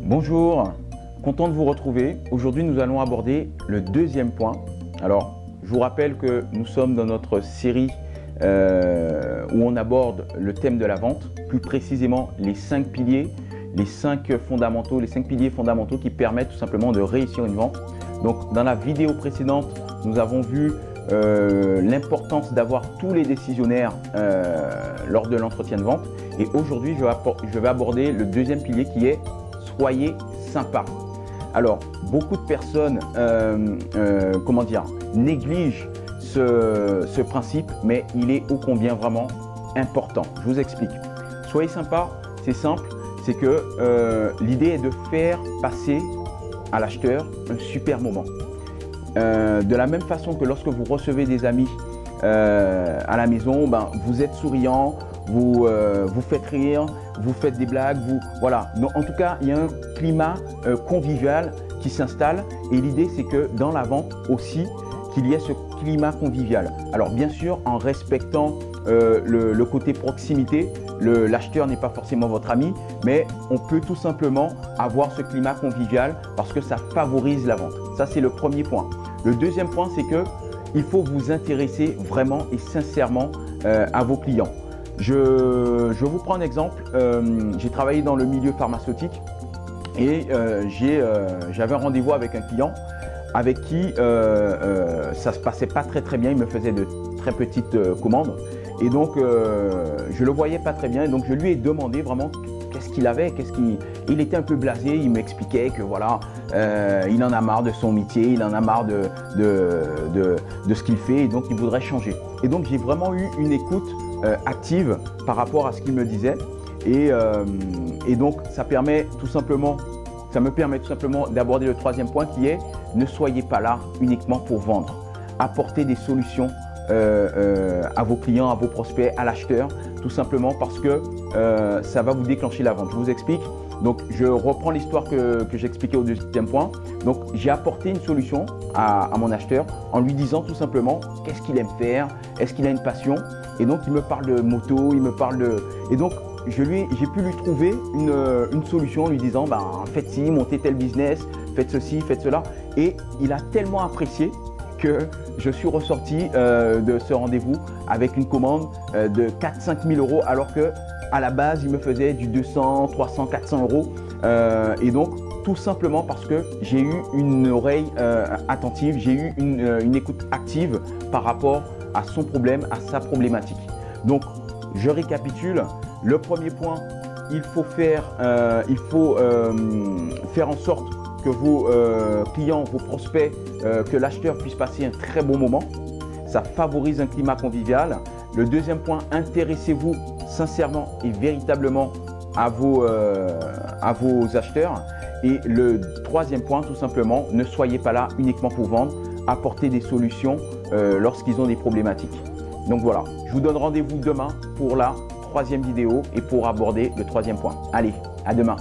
Bonjour, content de vous retrouver. Aujourd'hui, nous allons aborder le deuxième point. Alors, je vous rappelle que nous sommes dans notre série où on aborde le thème de la vente, plus précisément les 5 piliers, les 5 piliers fondamentaux qui permettent tout simplement de réussir une vente. Donc, dans la vidéo précédente, nous avons vu l'importance d'avoir tous les décisionnaires lors de l'entretien de vente. Et aujourd'hui, je vais aborder le deuxième pilier qui est soyez sympa. Alors, beaucoup de personnes négligent ce principe, mais il est ô combien vraiment important. Je vous explique. Soyez sympa, c'est simple, c'est que l'idée est de faire passer à l'acheteur un super moment. De la même façon que lorsque vous recevez des amis à la maison, vous êtes souriant, vous faites rire, vous faites des blagues, voilà. Donc, en tout cas, il y a un climat convivial qui s'installe et l'idée c'est que dans la vente aussi, qu'il y ait ce climat convivial. Alors bien sûr, en respectant le côté proximité, l'acheteur n'est pas forcément votre ami, mais on peut tout simplement avoir ce climat convivial parce que ça favorise la vente. Ça, c'est le premier point. Le deuxième point, c'est que il faut vous intéresser vraiment et sincèrement à vos clients. Je vous prends un exemple. J'ai travaillé dans le milieu pharmaceutique et j'avais un rendez-vous avec un client avec qui ça se passait pas très bien. Il me faisait de très petites commandes et donc je le voyais pas très bien. Et donc je lui ai demandé vraiment qu'est-ce qu'il avait, il était un peu blasé. Il m'expliquait que voilà, il en a marre de son métier, il en a marre de ce qu'il fait et donc il voudrait changer. Et donc j'ai vraiment eu une écoute active par rapport à ce qu'il me disait et donc ça me permet tout simplement d'aborder le troisième point qui est ne soyez pas là uniquement pour vendre. Apportez des solutions à vos clients, à vos prospects, à l'acheteur, tout simplement parce que ça va vous déclencher la vente. Je vous explique. Donc, je reprends l'histoire que j'expliquais au deuxième point. Donc, j'ai apporté une solution à mon acheteur en lui disant tout simplement qu'est-ce qu'il aime faire, est-ce qu'il a une passion. Et donc, il me parle de moto, il me parle de… Et donc, j'ai pu lui trouver une solution en lui disant faites ci, montez tel business, faites ceci, faites cela. Et il a tellement apprécié que je suis ressorti de ce rendez-vous avec une commande de 4-5 000 euros alors que à la base il me faisait du 200, 300, 400 euros et donc tout simplement parce que j'ai eu une oreille attentive, j'ai eu une écoute active par rapport à son problème, à sa problématique. Donc je récapitule. Le premier point, il faut faire en sorte que vos clients, vos prospects, que l'acheteur puisse passer un très bon moment. Ça favorise un climat convivial. Le deuxième point, intéressez-vous sincèrement et véritablement à vos acheteurs. Et le troisième point, tout simplement, ne soyez pas là uniquement pour vendre. Apportez des solutions lorsqu'ils ont des problématiques. Donc voilà, je vous donne rendez-vous demain pour la troisième vidéo et pour aborder le troisième point. Allez, à demain.